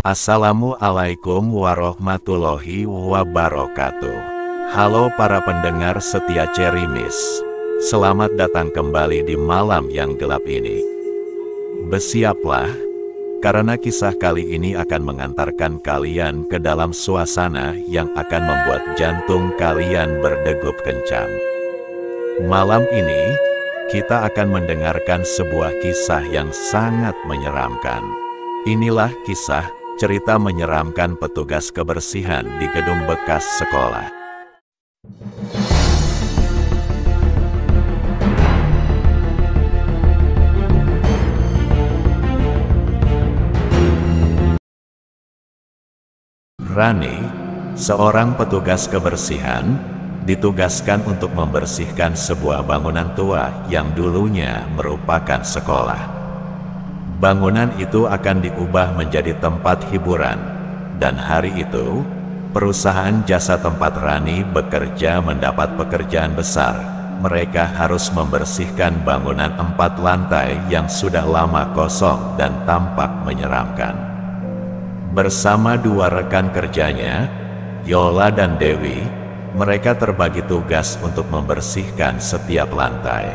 Assalamualaikum warahmatullahi wabarakatuh. Halo para pendengar setia Cerimis. Selamat datang kembali di malam yang gelap ini. Bersiaplah, karena kisah kali ini akan mengantarkan kalian ke dalam suasana yang akan membuat jantung kalian berdegup kencang. Malam ini, kita akan mendengarkan sebuah kisah yang sangat menyeramkan. Inilah kisah cerita menyeramkan petugas kebersihan di gedung bekas sekolah. Rani, seorang petugas kebersihan, ditugaskan untuk membersihkan sebuah bangunan tua yang dulunya merupakan sekolah. Bangunan itu akan diubah menjadi tempat hiburan, dan hari itu, perusahaan jasa tempat Rani bekerja mendapat pekerjaan besar. Mereka harus membersihkan bangunan 4 lantai yang sudah lama kosong dan tampak menyeramkan. Bersama 2 rekan kerjanya, Yola dan Dewi, mereka terbagi tugas untuk membersihkan setiap lantai.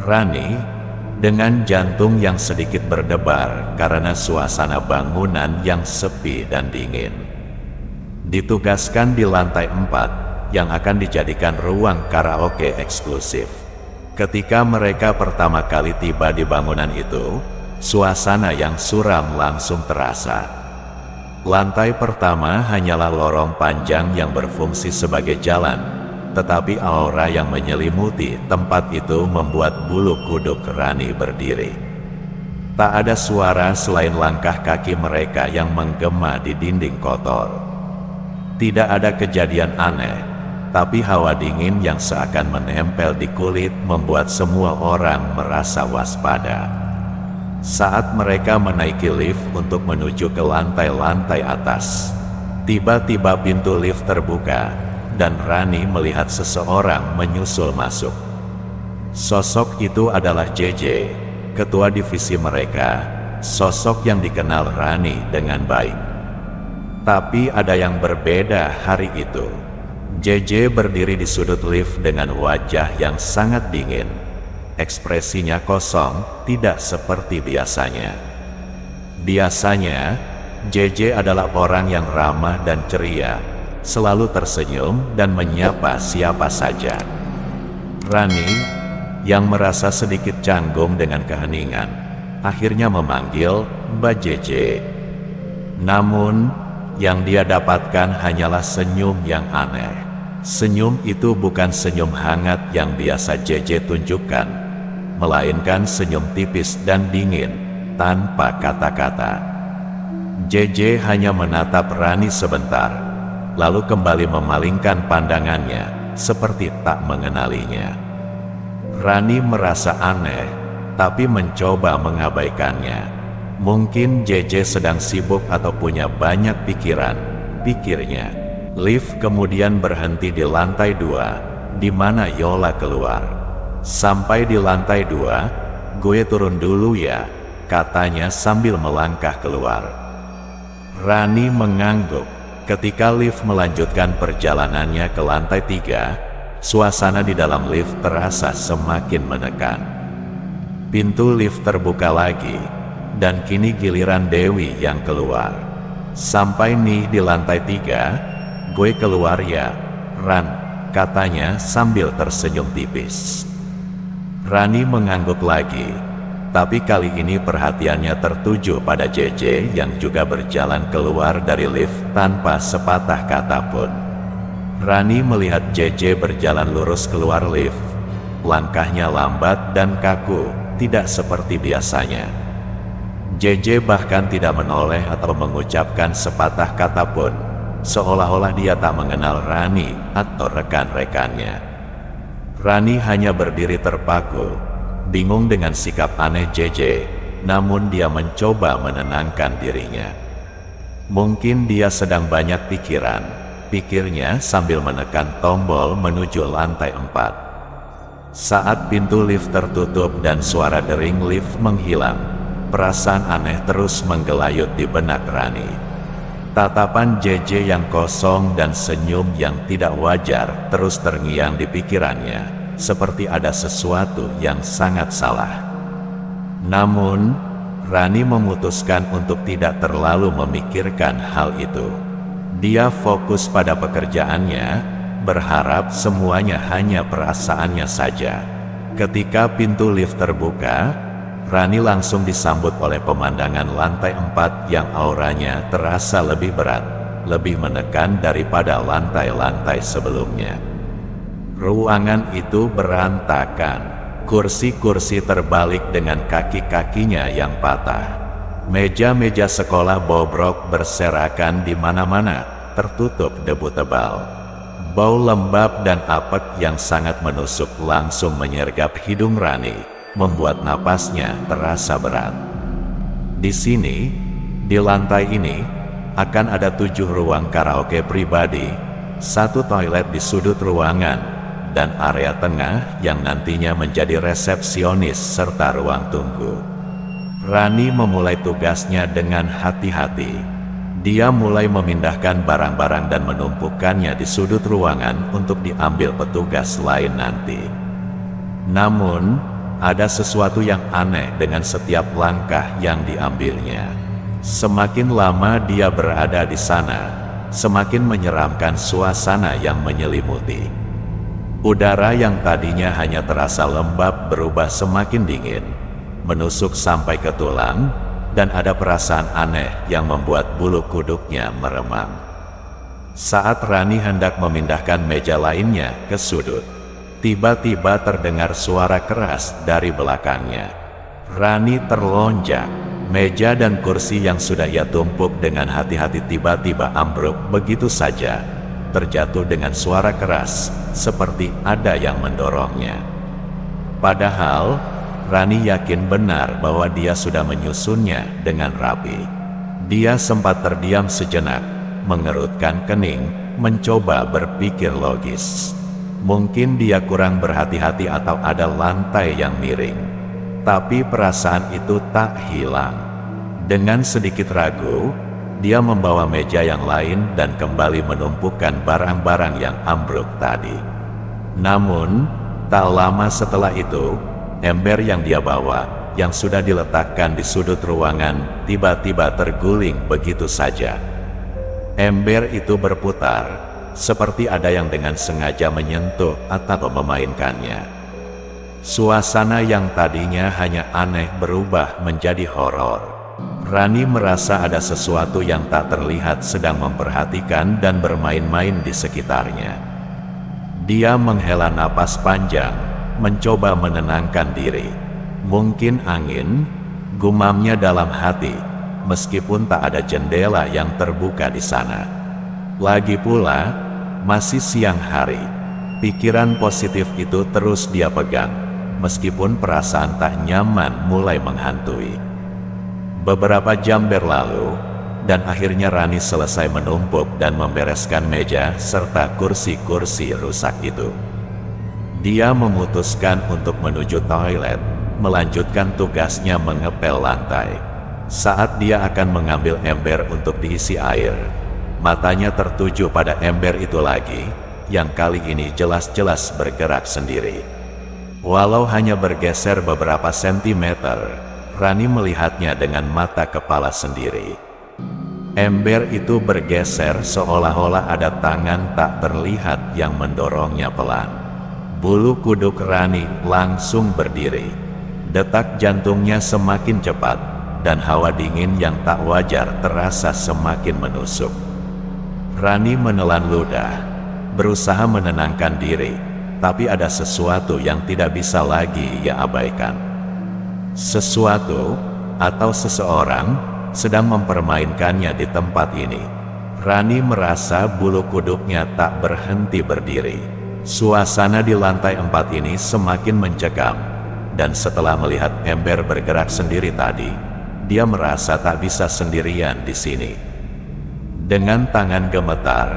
Rani, dengan jantung yang sedikit berdebar karena suasana bangunan yang sepi dan dingin, ditugaskan di lantai 4 yang akan dijadikan ruang karaoke eksklusif. Ketika mereka pertama kali tiba di bangunan itu, suasana yang suram langsung terasa. Lantai pertama hanyalah lorong panjang yang berfungsi sebagai jalan, tetapi aura yang menyelimuti tempat itu membuat bulu kuduk Rani berdiri. Tak ada suara selain langkah kaki mereka yang menggema di dinding kotor. Tidak ada kejadian aneh, tapi hawa dingin yang seakan menempel di kulit membuat semua orang merasa waspada. Saat mereka menaiki lift untuk menuju ke lantai-lantai atas, tiba-tiba pintu lift terbuka, dan Rani melihat seseorang menyusul masuk. Sosok itu adalah JJ, ketua divisi mereka, sosok yang dikenal Rani dengan baik. Tapi ada yang berbeda hari itu. JJ berdiri di sudut lift dengan wajah yang sangat dingin. Ekspresinya kosong, tidak seperti biasanya. Biasanya, JJ adalah orang yang ramah dan ceria, selalu tersenyum dan menyapa siapa saja. Rani, yang merasa sedikit canggung dengan keheningan, akhirnya memanggil Mbak JJ. Namun, yang dia dapatkan hanyalah senyum yang aneh. Senyum itu bukan senyum hangat yang biasa JJ tunjukkan, melainkan senyum tipis dan dingin, tanpa kata-kata. JJ hanya menatap Rani sebentar, lalu kembali memalingkan pandangannya, seperti tak mengenalinya. Rani merasa aneh, tapi mencoba mengabaikannya. Mungkin JJ sedang sibuk atau punya banyak pikiran, pikirnya. Lift kemudian berhenti di lantai 2, di mana Yola keluar. Sampai di lantai 2, gue turun dulu ya, katanya sambil melangkah keluar. Rani mengangguk. Ketika lift melanjutkan perjalanannya ke lantai 3, suasana di dalam lift terasa semakin menekan. Pintu lift terbuka lagi, dan kini giliran Dewi yang keluar. Sampai nih di lantai 3, gue keluar ya, Ran, katanya sambil tersenyum tipis. Rani mengangguk lagi, tapi kali ini perhatiannya tertuju pada JJ yang juga berjalan keluar dari lift tanpa sepatah kata pun. Rani melihat JJ berjalan lurus keluar lift. Langkahnya lambat dan kaku, tidak seperti biasanya. JJ bahkan tidak menoleh atau mengucapkan sepatah kata pun, seolah-olah dia tak mengenal Rani atau rekan-rekannya. Rani hanya berdiri terpaku, bingung dengan sikap aneh JJ, namun dia mencoba menenangkan dirinya. Mungkin dia sedang banyak pikiran, pikirnya sambil menekan tombol menuju lantai 4. Saat pintu lift tertutup dan suara dering lift menghilang, perasaan aneh terus menggelayut di benak Rani. Tatapan JJ yang kosong dan senyum yang tidak wajar terus terngiang di pikirannya, seperti ada sesuatu yang sangat salah. Namun, Rani memutuskan untuk tidak terlalu memikirkan hal itu. Dia fokus pada pekerjaannya, berharap semuanya hanya perasaannya saja. Ketika pintu lift terbuka, Rani langsung disambut oleh pemandangan lantai 4 yang auranya terasa lebih berat, lebih menekan daripada lantai-lantai sebelumnya. Ruangan itu berantakan. Kursi-kursi terbalik dengan kaki-kakinya yang patah. Meja-meja sekolah bobrok berserakan di mana-mana, tertutup debu tebal. Bau lembab dan apek yang sangat menusuk langsung menyergap hidung Rani, membuat napasnya terasa berat. Di sini, di lantai ini, akan ada 7 ruang karaoke pribadi, 1 toilet di sudut ruangan, dan area tengah yang nantinya menjadi resepsionis serta ruang tunggu. Rani memulai tugasnya dengan hati-hati. Dia mulai memindahkan barang-barang dan menumpukannya di sudut ruangan untuk diambil petugas lain nanti. Namun, ada sesuatu yang aneh dengan setiap langkah yang diambilnya. Semakin lama dia berada di sana, semakin menyeramkan suasana yang menyelimuti. Udara yang tadinya hanya terasa lembab berubah semakin dingin, menusuk sampai ke tulang, dan ada perasaan aneh yang membuat bulu kuduknya meremang. Saat Rani hendak memindahkan meja lainnya ke sudut, tiba-tiba terdengar suara keras dari belakangnya. Rani terlonjak. Meja dan kursi yang sudah ia tumpuk dengan hati-hati tiba-tiba ambruk begitu saja, terjatuh dengan suara keras, seperti ada yang mendorongnya. Padahal, Rani yakin benar bahwa dia sudah menyusunnya dengan rapi. Dia sempat terdiam sejenak, mengerutkan kening, mencoba berpikir logis. Mungkin dia kurang berhati-hati atau ada lantai yang miring. Tapi perasaan itu tak hilang. Dengan sedikit ragu, dia membawa meja yang lain dan kembali menumpukan barang-barang yang ambruk tadi. Namun, tak lama setelah itu, ember yang dia bawa, yang sudah diletakkan di sudut ruangan, tiba-tiba terguling begitu saja. Ember itu berputar, seperti ada yang dengan sengaja menyentuh atau memainkannya. Suasana yang tadinya hanya aneh berubah menjadi horor. Rani merasa ada sesuatu yang tak terlihat sedang memperhatikan dan bermain-main di sekitarnya. Dia menghela napas panjang, mencoba menenangkan diri. Mungkin angin, gumamnya dalam hati, meskipun tak ada jendela yang terbuka di sana. Lagi pula, masih siang hari. Pikiran positif itu terus dia pegang, meskipun perasaan tak nyaman mulai menghantui. Beberapa jam berlalu, dan akhirnya Rani selesai menumpuk dan membereskan meja serta kursi-kursi rusak itu. Dia memutuskan untuk menuju toilet, melanjutkan tugasnya mengepel lantai. Saat dia akan mengambil ember untuk diisi air, matanya tertuju pada ember itu lagi, yang kali ini jelas-jelas bergerak sendiri. Walau hanya bergeser beberapa sentimeter, Rani melihatnya dengan mata kepala sendiri. Ember itu bergeser seolah-olah ada tangan tak terlihat yang mendorongnya pelan. Bulu kuduk Rani langsung berdiri. Detak jantungnya semakin cepat, dan hawa dingin yang tak wajar terasa semakin menusuk. Rani menelan ludah, berusaha menenangkan diri, tapi ada sesuatu yang tidak bisa lagi ia abaikan. Sesuatu atau seseorang sedang mempermainkannya di tempat ini. Rani merasa bulu kuduknya tak berhenti berdiri. Suasana di lantai 4 ini semakin mencekam, dan setelah melihat ember bergerak sendiri tadi, dia merasa tak bisa sendirian di sini. Dengan tangan gemetar,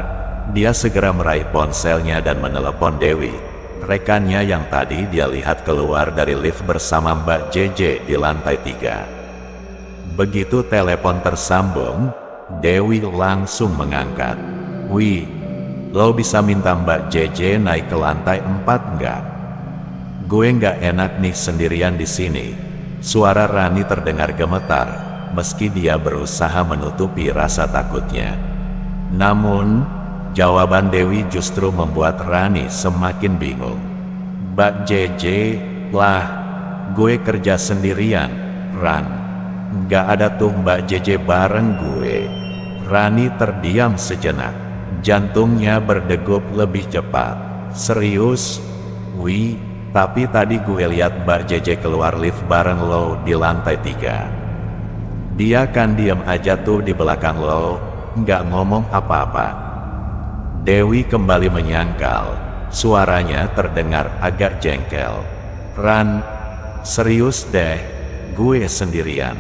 dia segera meraih ponselnya dan menelepon Dewi, rekannya yang tadi dia lihat keluar dari lift bersama Mbak JJ di lantai 3. Begitu telepon tersambung, Dewi langsung mengangkat. "Wih, lo bisa minta Mbak JJ naik ke lantai 4 nggak? Gue nggak enak nih sendirian di sini." Suara Rani terdengar gemetar, meski dia berusaha menutupi rasa takutnya. Namun, jawaban Dewi justru membuat Rani semakin bingung. "Mbak JJ, lah, gue kerja sendirian, Ran. Nggak ada tuh Mbak JJ bareng gue." Rani terdiam sejenak. Jantungnya berdegup lebih cepat. "Serius? Wih, tapi tadi gue lihat Mbak JJ keluar lift bareng lo di lantai 3. Dia kan diam aja tuh di belakang lo, nggak ngomong apa-apa." Dewi kembali menyangkal. Suaranya terdengar agak jengkel. "Ran, serius deh, gue sendirian.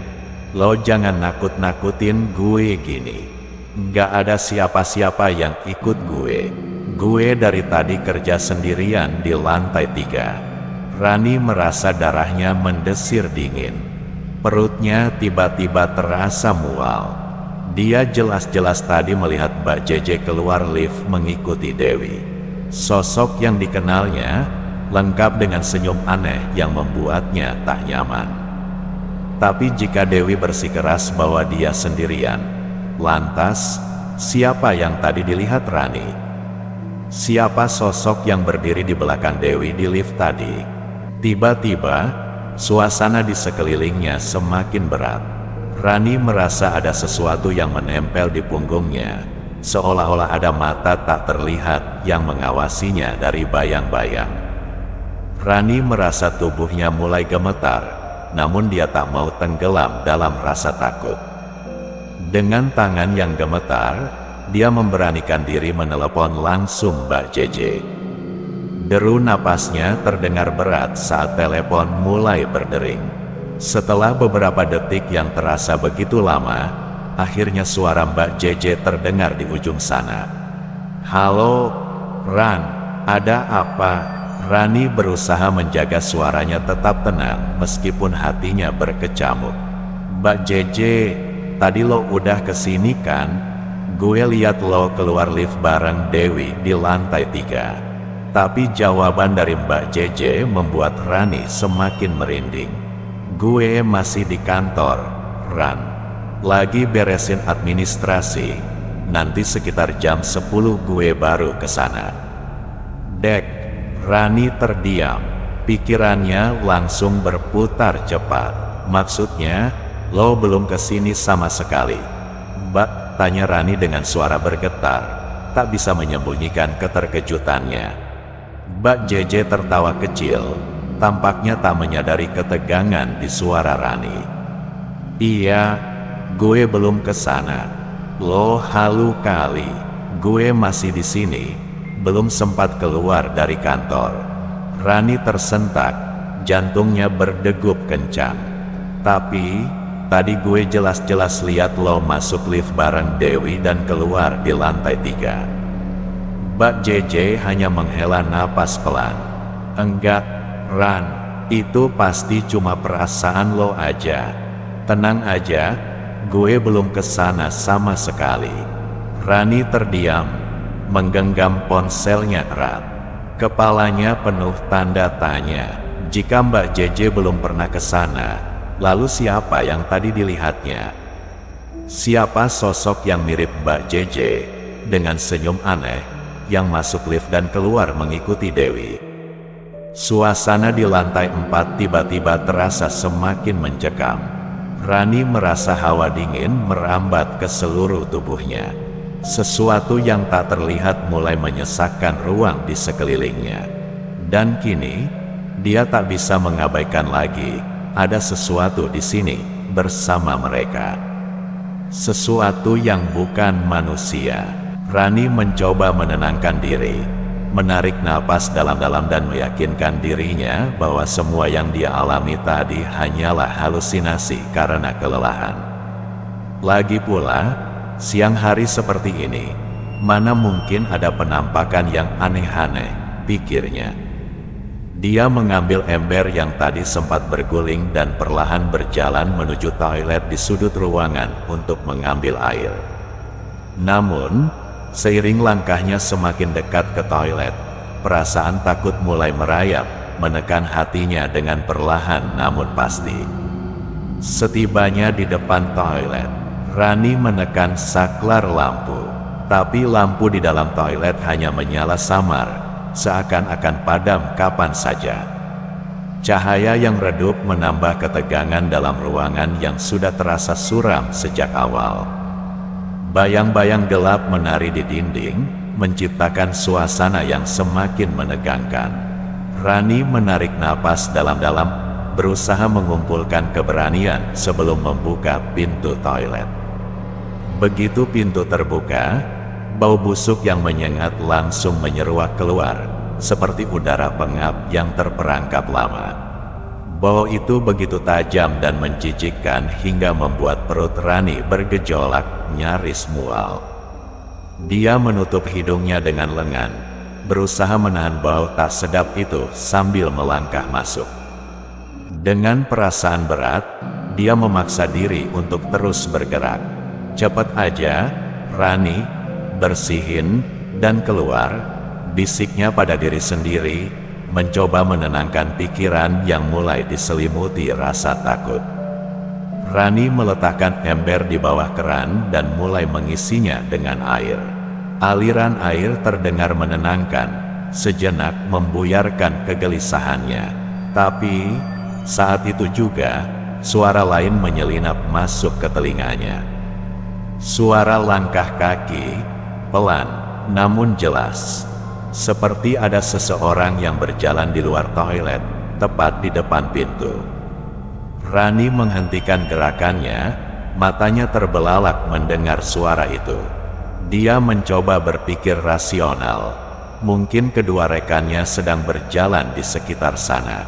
Lo jangan nakut-nakutin gue gini. Nggak ada siapa-siapa yang ikut gue. Gue dari tadi kerja sendirian di lantai 3. Rani merasa darahnya mendesir dingin. Perutnya tiba-tiba terasa mual. Dia jelas-jelas tadi melihat Mbak JJ keluar lift mengikuti Dewi. Sosok yang dikenalnya lengkap dengan senyum aneh yang membuatnya tak nyaman. Tapi jika Dewi bersikeras bahwa dia sendirian, lantas siapa yang tadi dilihat Rani? Siapa sosok yang berdiri di belakang Dewi di lift tadi? Tiba-tiba, suasana di sekelilingnya semakin berat. Rani merasa ada sesuatu yang menempel di punggungnya, seolah-olah ada mata tak terlihat yang mengawasinya dari bayang-bayang. Rani merasa tubuhnya mulai gemetar, namun dia tak mau tenggelam dalam rasa takut. Dengan tangan yang gemetar, dia memberanikan diri menelepon langsung Mbak JJ. Deru napasnya terdengar berat saat telepon mulai berdering. Setelah beberapa detik yang terasa begitu lama, akhirnya suara Mbak JJ terdengar di ujung sana. "Halo, Ran, ada apa?" Rani berusaha menjaga suaranya tetap tenang meskipun hatinya berkecamuk. "Mbak JJ, tadi lo udah kesini kan? Gue lihat lo keluar lift bareng Dewi di lantai 3. Tapi jawaban dari Mbak JJ membuat Rani semakin merinding. "Gue masih di kantor, Ran. Lagi beresin administrasi. Nanti sekitar jam 10 gue baru ke sana." Dek, Rani terdiam. Pikirannya langsung berputar cepat. "Maksudnya, lo belum kesini sama sekali?" "Mbak," tanya Rani dengan suara bergetar, tak bisa menyembunyikan keterkejutannya. Mbak JJ tertawa kecil, tampaknya tak menyadari ketegangan di suara Rani. "Iya, gue belum ke sana. Lo halu kali. Gue masih di sini, belum sempat keluar dari kantor." Rani tersentak, jantungnya berdegup kencang. "Tapi tadi gue jelas-jelas lihat lo masuk lift bareng Dewi dan keluar di lantai 3. Mbak JJ hanya menghela napas pelan. "Enggak, Ran, itu pasti cuma perasaan lo aja. Tenang aja, gue belum kesana sama sekali." Rani terdiam, menggenggam ponselnya erat. Kepalanya penuh tanda tanya. Jika Mbak JJ belum pernah kesana, lalu siapa yang tadi dilihatnya? Siapa sosok yang mirip Mbak JJ dengan senyum aneh yang masuk lift dan keluar mengikuti Dewi? Suasana di lantai 4 tiba-tiba terasa semakin mencekam. Rani merasa hawa dingin merambat ke seluruh tubuhnya. Sesuatu yang tak terlihat mulai menyesakkan ruang di sekelilingnya. Dan kini, dia tak bisa mengabaikan lagi ada sesuatu di sini bersama mereka. Sesuatu yang bukan manusia. Rani mencoba menenangkan diri, menarik napas dalam-dalam dan meyakinkan dirinya bahwa semua yang dia alami tadi hanyalah halusinasi karena kelelahan. Lagi pula, siang hari seperti ini, mana mungkin ada penampakan yang aneh-aneh, pikirnya. Dia mengambil ember yang tadi sempat berguling dan perlahan berjalan menuju toilet di sudut ruangan untuk mengambil air. Namun, seiring langkahnya semakin dekat ke toilet, perasaan takut mulai merayap, menekan hatinya dengan perlahan namun pasti. Setibanya di depan toilet, Rani menekan saklar lampu, tapi lampu di dalam toilet hanya menyala samar, seakan-akan padam kapan saja. Cahaya yang redup menambah ketegangan dalam ruangan yang sudah terasa suram sejak awal. Bayang-bayang gelap menari di dinding, menciptakan suasana yang semakin menegangkan. Rani menarik napas dalam-dalam, berusaha mengumpulkan keberanian sebelum membuka pintu toilet. Begitu pintu terbuka, bau busuk yang menyengat langsung menyeruak keluar, seperti udara pengap yang terperangkap lama. Bau itu begitu tajam dan menjijikkan hingga membuat perut Rani bergejolak, nyaris mual. Dia menutup hidungnya dengan lengan, berusaha menahan bau tak sedap itu sambil melangkah masuk. Dengan perasaan berat, dia memaksa diri untuk terus bergerak. Cepat aja, Rani, bersihin dan keluar, bisiknya pada diri sendiri, mencoba menenangkan pikiran yang mulai diselimuti rasa takut. Rani meletakkan ember di bawah keran dan mulai mengisinya dengan air. Aliran air terdengar menenangkan, sejenak membuyarkan kegelisahannya. Tapi, saat itu juga, suara lain menyelinap masuk ke telinganya. Suara langkah kaki, pelan, namun jelas. Seperti ada seseorang yang berjalan di luar toilet, tepat di depan pintu. Rani menghentikan gerakannya, matanya terbelalak mendengar suara itu. Dia mencoba berpikir rasional, mungkin kedua rekannya sedang berjalan di sekitar sana.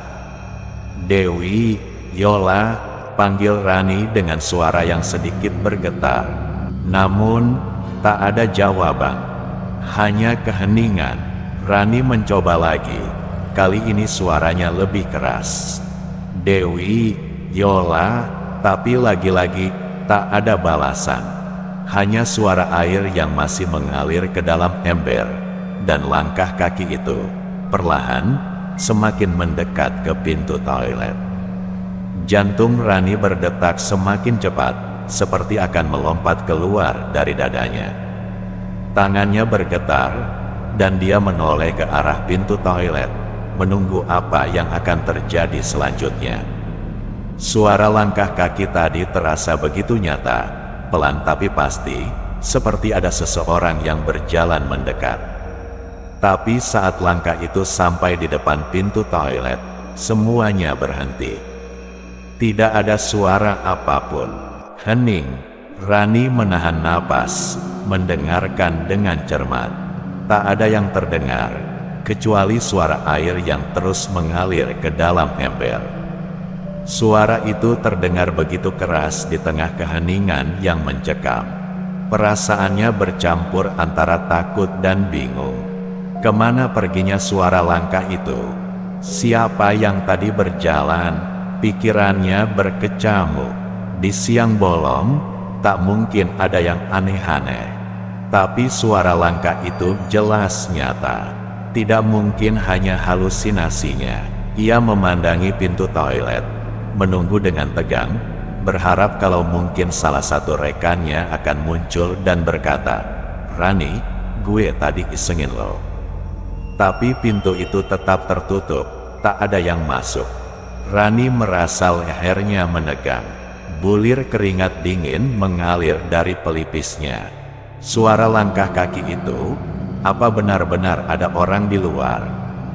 Dewi, Yola, panggil Rani dengan suara yang sedikit bergetar. Namun, tak ada jawaban, hanya keheningan. Rani mencoba lagi, kali ini suaranya lebih keras. Dewi, Yola, tapi lagi-lagi tak ada balasan. Hanya suara air yang masih mengalir ke dalam ember, dan langkah kaki itu, perlahan, semakin mendekat ke pintu toilet. Jantung Rani berdetak semakin cepat, seperti akan melompat keluar dari dadanya. Tangannya bergetar, dan dia menoleh ke arah pintu toilet, menunggu apa yang akan terjadi selanjutnya. Suara langkah kaki tadi terasa begitu nyata, pelan tapi pasti, seperti ada seseorang yang berjalan mendekat. Tapi saat langkah itu sampai di depan pintu toilet, semuanya berhenti. Tidak ada suara apapun. Hening. Rani menahan napas, mendengarkan dengan cermat. Tak ada yang terdengar, kecuali suara air yang terus mengalir ke dalam ember. Suara itu terdengar begitu keras di tengah keheningan yang mencekam. Perasaannya bercampur antara takut dan bingung. Kemana perginya suara langkah itu? Siapa yang tadi berjalan? Pikirannya berkecamuk. Di siang bolong, tak mungkin ada yang aneh-aneh. Tapi suara langkah itu jelas nyata. Tidak mungkin hanya halusinasinya. Ia memandangi pintu toilet, menunggu dengan tegang, berharap kalau mungkin salah satu rekannya akan muncul dan berkata, "Rani, gue tadi isengin lo." Tapi pintu itu tetap tertutup, tak ada yang masuk. Rani merasa lehernya menegang. Bulir keringat dingin mengalir dari pelipisnya. Suara langkah kaki itu, apa benar-benar ada orang di luar?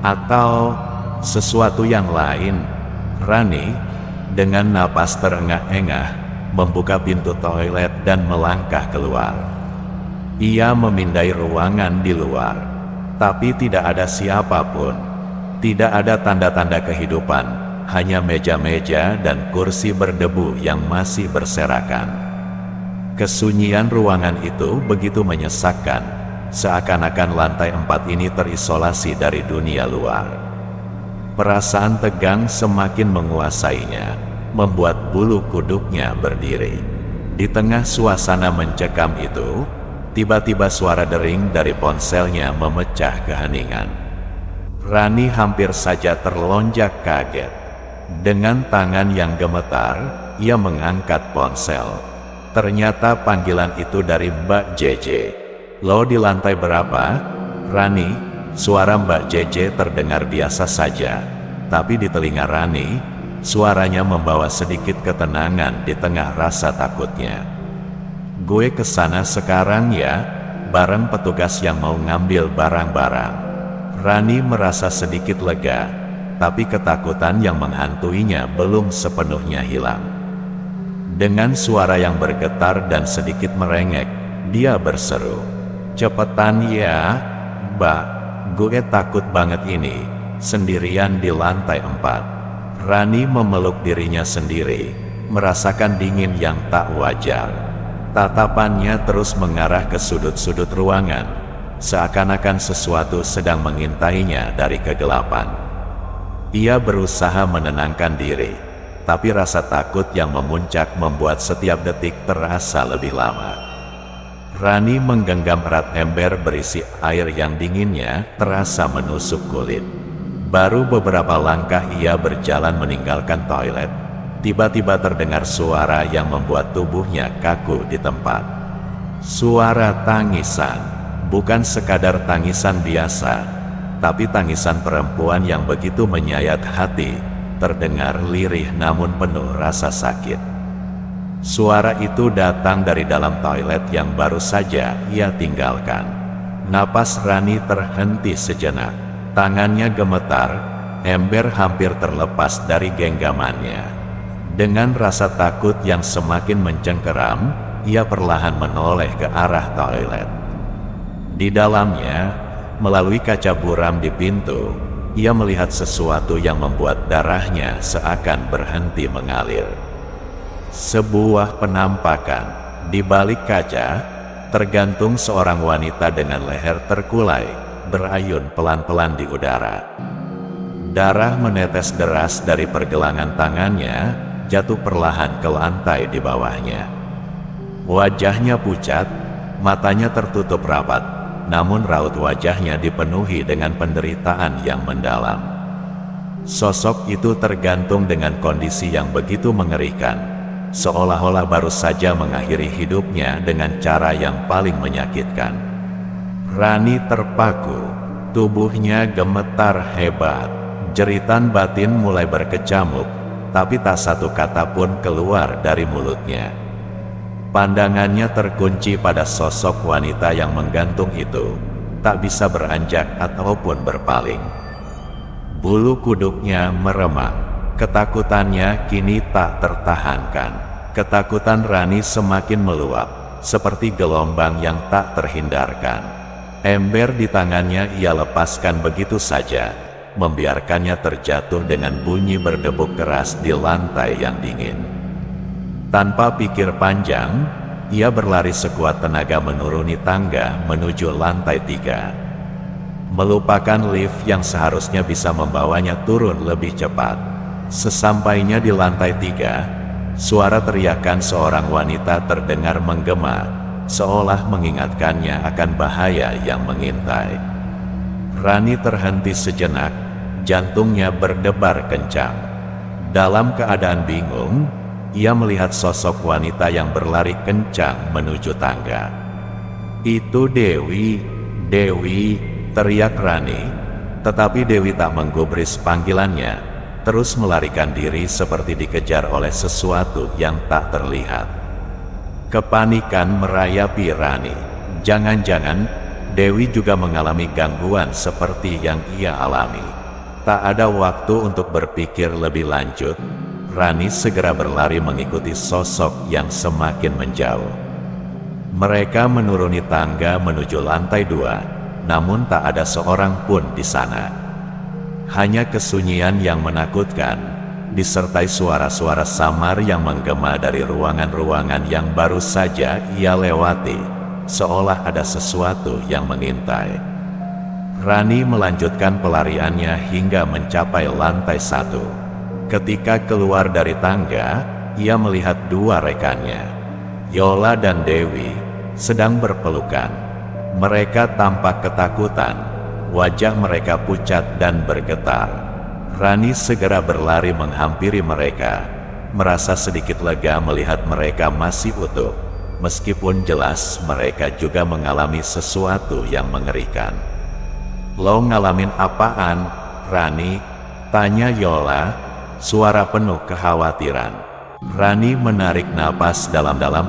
Atau sesuatu yang lain? Rani, dengan napas terengah-engah, membuka pintu toilet dan melangkah keluar. Ia memindai ruangan di luar, tapi tidak ada siapapun. Tidak ada tanda-tanda kehidupan. Hanya meja-meja dan kursi berdebu yang masih berserakan. Kesunyian ruangan itu begitu menyesakkan, seakan-akan lantai 4 ini terisolasi dari dunia luar. Perasaan tegang semakin menguasainya, membuat bulu kuduknya berdiri. Di tengah suasana mencekam itu, tiba-tiba suara dering dari ponselnya memecah keheningan. Rani hampir saja terlonjak kaget. Dengan tangan yang gemetar, ia mengangkat ponsel. Ternyata panggilan itu dari Mbak JJ. "Lo di lantai berapa, Rani?" Suara Mbak JJ terdengar biasa saja, tapi di telinga Rani, suaranya membawa sedikit ketenangan di tengah rasa takutnya. "Gue kesana sekarang ya, bareng petugas yang mau ngambil barang-barang." Rani merasa sedikit lega, tapi ketakutan yang menghantuinya belum sepenuhnya hilang. Dengan suara yang bergetar dan sedikit merengek, dia berseru, "Cepetan ya, Mbak. Gue takut banget ini, sendirian di lantai 4. Rani memeluk dirinya sendiri, merasakan dingin yang tak wajar. Tatapannya terus mengarah ke sudut-sudut ruangan, seakan-akan sesuatu sedang mengintainya dari kegelapan. Ia berusaha menenangkan diri, tapi rasa takut yang memuncak membuat setiap detik terasa lebih lama. Rani menggenggam erat ember berisi air yang dinginnya terasa menusuk kulit. Baru beberapa langkah ia berjalan meninggalkan toilet. Tiba-tiba terdengar suara yang membuat tubuhnya kaku di tempat. Suara tangisan, bukan sekadar tangisan biasa, tapi tangisan perempuan yang begitu menyayat hati, terdengar lirih namun penuh rasa sakit. Suara itu datang dari dalam toilet yang baru saja ia tinggalkan. Napas Rani terhenti sejenak. Tangannya gemetar, ember hampir terlepas dari genggamannya. Dengan rasa takut yang semakin mencengkeram, ia perlahan menoleh ke arah toilet. Di dalamnya, melalui kaca buram di pintu, ia melihat sesuatu yang membuat darahnya seakan berhenti mengalir. Sebuah penampakan. Di balik kaca, tergantung seorang wanita dengan leher terkulai, berayun pelan-pelan di udara. Darah menetes deras dari pergelangan tangannya, jatuh perlahan ke lantai di bawahnya. Wajahnya pucat, matanya tertutup rapat, namun raut wajahnya dipenuhi dengan penderitaan yang mendalam. Sosok itu tergantung dengan kondisi yang begitu mengerikan, seolah-olah baru saja mengakhiri hidupnya dengan cara yang paling menyakitkan. Rani terpaku, tubuhnya gemetar hebat, jeritan batin mulai berkecamuk, tapi tak satu kata pun keluar dari mulutnya. Pandangannya terkunci pada sosok wanita yang menggantung itu, tak bisa beranjak ataupun berpaling. Bulu kuduknya meremang. Ketakutannya kini tak tertahankan. Ketakutan Rani semakin meluap, seperti gelombang yang tak terhindarkan. Ember di tangannya ia lepaskan begitu saja, membiarkannya terjatuh dengan bunyi berdebuk keras di lantai yang dingin. Tanpa pikir panjang, ia berlari sekuat tenaga menuruni tangga menuju lantai 3. Melupakan lift yang seharusnya bisa membawanya turun lebih cepat. Sesampainya di lantai 3, suara teriakan seorang wanita terdengar menggema, seolah mengingatkannya akan bahaya yang mengintai. Rani terhenti sejenak, jantungnya berdebar kencang. Dalam keadaan bingung, ia melihat sosok wanita yang berlari kencang menuju tangga. "Itu Dewi, Dewi!" teriak Rani, tetapi Dewi tak menggubris panggilannya, terus melarikan diri seperti dikejar oleh sesuatu yang tak terlihat. Kepanikan merayapi Rani. Jangan-jangan Dewi juga mengalami gangguan seperti yang ia alami. Tak ada waktu untuk berpikir lebih lanjut. Rani segera berlari mengikuti sosok yang semakin menjauh. Mereka menuruni tangga menuju lantai 2, namun tak ada seorang pun di sana. Hanya kesunyian yang menakutkan, disertai suara-suara samar yang menggema dari ruangan-ruangan yang baru saja ia lewati, seolah ada sesuatu yang mengintai. Rani melanjutkan pelariannya hingga mencapai lantai 1. Ketika keluar dari tangga, ia melihat dua rekannya, Yola dan Dewi, sedang berpelukan. Mereka tampak ketakutan, wajah mereka pucat dan bergetar. Rani segera berlari menghampiri mereka, merasa sedikit lega melihat mereka masih utuh, meskipun jelas mereka juga mengalami sesuatu yang mengerikan. "Lo ngalamin apaan, Rani?" tanya Yola, suara penuh kekhawatiran. Rani menarik napas dalam-dalam,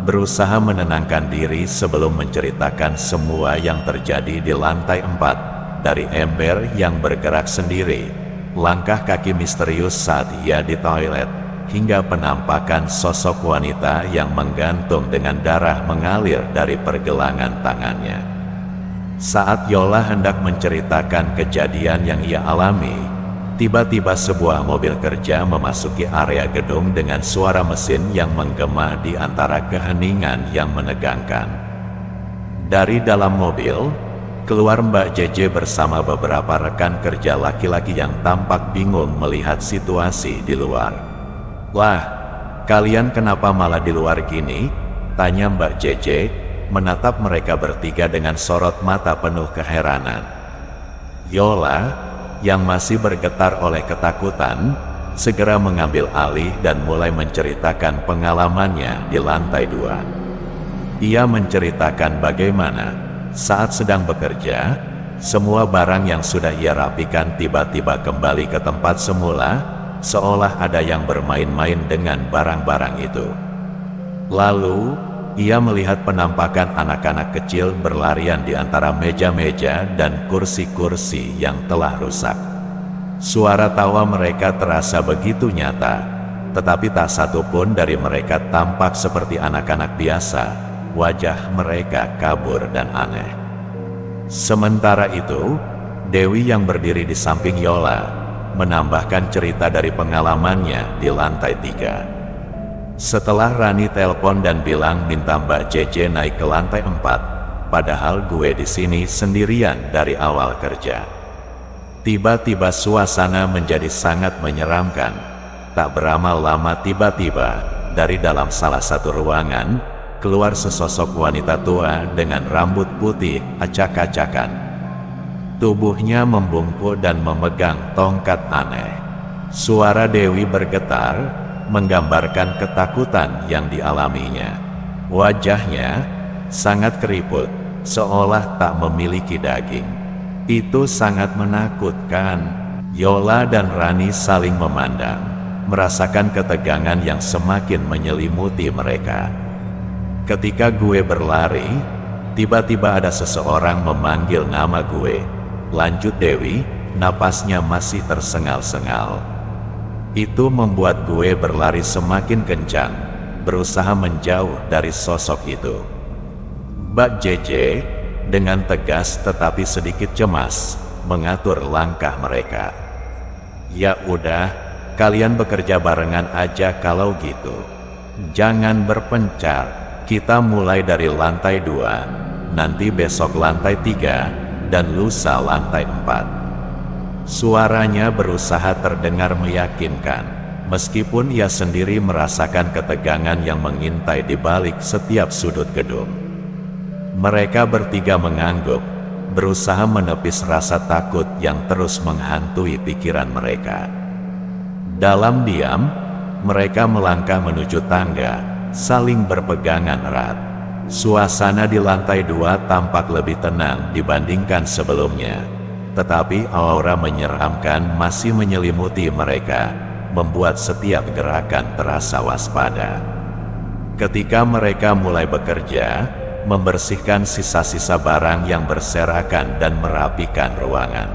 berusaha menenangkan diri sebelum menceritakan semua yang terjadi di lantai 4, dari ember yang bergerak sendiri, langkah kaki misterius saat ia di toilet, hingga penampakan sosok wanita yang menggantung dengan darah mengalir dari pergelangan tangannya. Saat Yola hendak menceritakan kejadian yang ia alami, tiba-tiba sebuah mobil kerja memasuki area gedung dengan suara mesin yang menggema di antara keheningan yang menegangkan. Dari dalam mobil, keluar Mbak JJ bersama beberapa rekan kerja laki-laki yang tampak bingung melihat situasi di luar. "Wah, kalian kenapa malah di luar gini?" tanya Mbak JJ, menatap mereka bertiga dengan sorot mata penuh keheranan. Yola, yang masih bergetar oleh ketakutan, segera mengambil alih dan mulai menceritakan pengalamannya di lantai 2. Ia menceritakan bagaimana saat sedang bekerja, semua barang yang sudah ia rapikan tiba-tiba kembali ke tempat semula, seolah ada yang bermain-main dengan barang-barang itu. Lalu, ia melihat penampakan anak-anak kecil berlarian di antara meja-meja dan kursi-kursi yang telah rusak. Suara tawa mereka terasa begitu nyata, tetapi tak satu pun dari mereka tampak seperti anak-anak biasa. Wajah mereka kabur dan aneh. Sementara itu, Dewi yang berdiri di samping Yola menambahkan cerita dari pengalamannya di lantai 3. "Setelah Rani telepon dan bilang minta Mbak JJ naik ke lantai 4, padahal gue di sini sendirian dari awal kerja. Tiba-tiba suasana menjadi sangat menyeramkan. Tak beramal lama tiba-tiba dari dalam salah satu ruangan keluar sesosok wanita tua dengan rambut putih acak-acakan. Tubuhnya membungkuk dan memegang tongkat aneh. Suara Dewi bergetar, menggambarkan ketakutan yang dialaminya. Wajahnya sangat keriput, seolah tak memiliki daging. Itu sangat menakutkan." Yola dan Rani saling memandang, merasakan ketegangan yang semakin menyelimuti mereka. "Ketika gue berlari, tiba-tiba ada seseorang memanggil nama gue," lanjut Dewi, napasnya masih tersengal-sengal. "Itu membuat gue berlari semakin kencang, berusaha menjauh dari sosok itu." Mbak JJ dengan tegas tetapi sedikit cemas mengatur langkah mereka. "Ya udah, kalian bekerja barengan aja kalau gitu. Jangan berpencar. Kita mulai dari lantai 2, nanti besok lantai 3, dan lusa lantai 4. Suaranya berusaha terdengar meyakinkan, meskipun ia sendiri merasakan ketegangan yang mengintai di balik setiap sudut gedung. Mereka bertiga mengangguk, berusaha menepis rasa takut yang terus menghantui pikiran mereka. Dalam diam, mereka melangkah menuju tangga, saling berpegangan erat. Suasana di lantai 2 tampak lebih tenang dibandingkan sebelumnya, tetapi aura menyeramkan masih menyelimuti mereka, membuat setiap gerakan terasa waspada. Ketika mereka mulai bekerja, membersihkan sisa-sisa barang yang berserakan dan merapikan ruangan,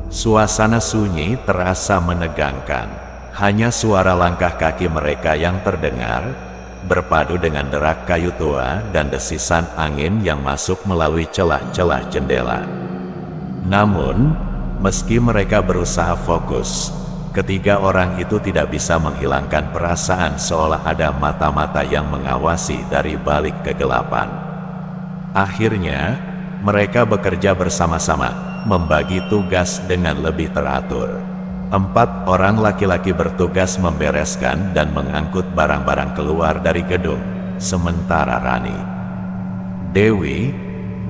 suasana sunyi terasa menegangkan. Hanya suara langkah kaki mereka yang terdengar, berpadu dengan derak kayu tua dan desisan angin yang masuk melalui celah-celah jendela. Namun, meski mereka berusaha fokus, ketiga orang itu tidak bisa menghilangkan perasaan seolah ada mata-mata yang mengawasi dari balik kegelapan. Akhirnya, mereka bekerja bersama-sama, membagi tugas dengan lebih teratur. 4 orang laki-laki bertugas membereskan dan mengangkut barang-barang keluar dari gedung, sementara Rani, Dewi,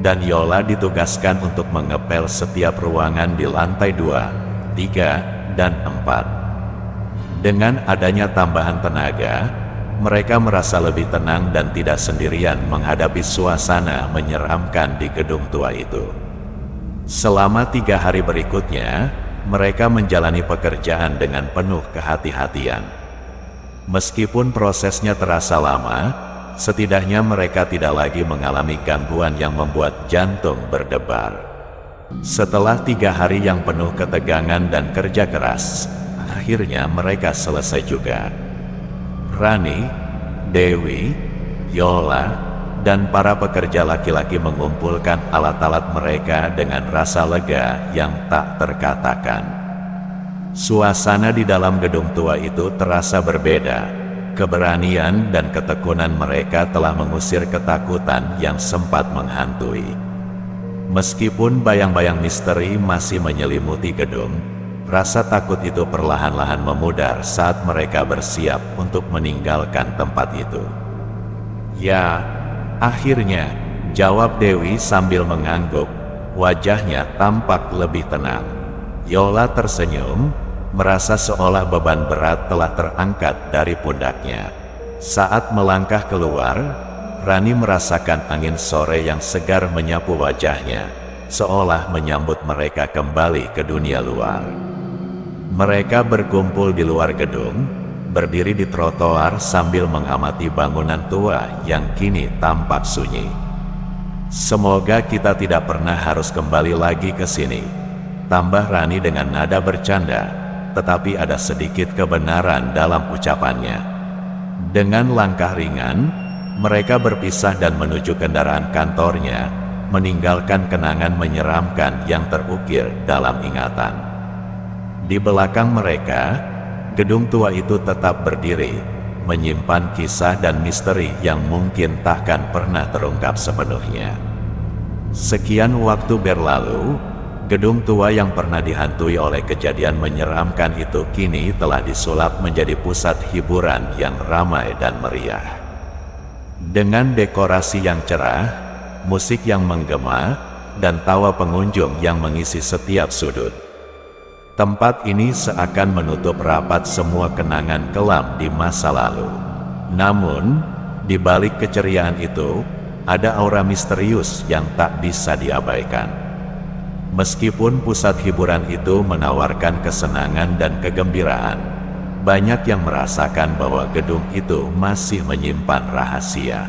dan Yola ditugaskan untuk mengepel setiap ruangan di lantai 2, 3, dan 4. Dengan adanya tambahan tenaga, mereka merasa lebih tenang dan tidak sendirian menghadapi suasana menyeramkan di gedung tua itu. Selama 3 hari berikutnya, mereka menjalani pekerjaan dengan penuh kehati-hatian. Meskipun prosesnya terasa lama, setidaknya mereka tidak lagi mengalami gangguan yang membuat jantung berdebar. Setelah 3 hari yang penuh ketegangan dan kerja keras, akhirnya mereka selesai juga. Rani, Dewi, Yola, dan para pekerja laki-laki mengumpulkan alat-alat mereka dengan rasa lega yang tak terkatakan. Suasana di dalam gedung tua itu terasa berbeda. Keberanian dan ketekunan mereka telah mengusir ketakutan yang sempat menghantui. Meskipun bayang-bayang misteri masih menyelimuti gedung, rasa takut itu perlahan-lahan memudar saat mereka bersiap untuk meninggalkan tempat itu. "Ya, akhirnya," jawab Dewi sambil mengangguk. Wajahnya tampak lebih tenang. Yola tersenyum, merasa seolah beban berat telah terangkat dari pundaknya. Saat melangkah keluar, Rani merasakan angin sore yang segar menyapu wajahnya, seolah menyambut mereka kembali ke dunia luar. Mereka berkumpul di luar gedung, berdiri di trotoar sambil mengamati bangunan tua yang kini tampak sunyi. "Semoga kita tidak pernah harus kembali lagi ke sini," tambah Rani dengan nada bercanda, tetapi ada sedikit kebenaran dalam ucapannya. Dengan langkah ringan, mereka berpisah dan menuju kendaraan kantornya, meninggalkan kenangan menyeramkan yang terukir dalam ingatan. Di belakang mereka, gedung tua itu tetap berdiri, menyimpan kisah dan misteri yang mungkin takkan pernah terungkap sepenuhnya. Sekian waktu berlalu, gedung tua yang pernah dihantui oleh kejadian menyeramkan itu kini telah disulap menjadi pusat hiburan yang ramai dan meriah. Dengan dekorasi yang cerah, musik yang menggema, dan tawa pengunjung yang mengisi setiap sudut. Tempat ini seakan menutup rapat semua kenangan kelam di masa lalu. Namun, di balik keceriaan itu, ada aura misterius yang tak bisa diabaikan. Meskipun pusat hiburan itu menawarkan kesenangan dan kegembiraan, banyak yang merasakan bahwa gedung itu masih menyimpan rahasia.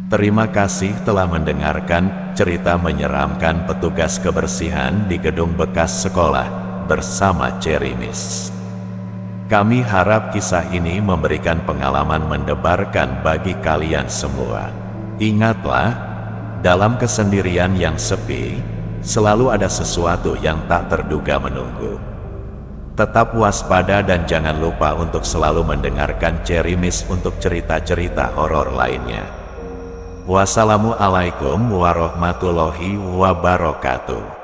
Terima kasih telah mendengarkan cerita menyeramkan petugas kebersihan di gedung bekas sekolah bersama Cerimis. Kami harap kisah ini memberikan pengalaman mendebarkan bagi kalian semua. Ingatlah, dalam kesendirian yang sepi, selalu ada sesuatu yang tak terduga menunggu. Tetap waspada dan jangan lupa untuk selalu mendengarkan Cerimis untuk cerita-cerita horor lainnya. Wassalamualaikum warahmatullahi wabarakatuh.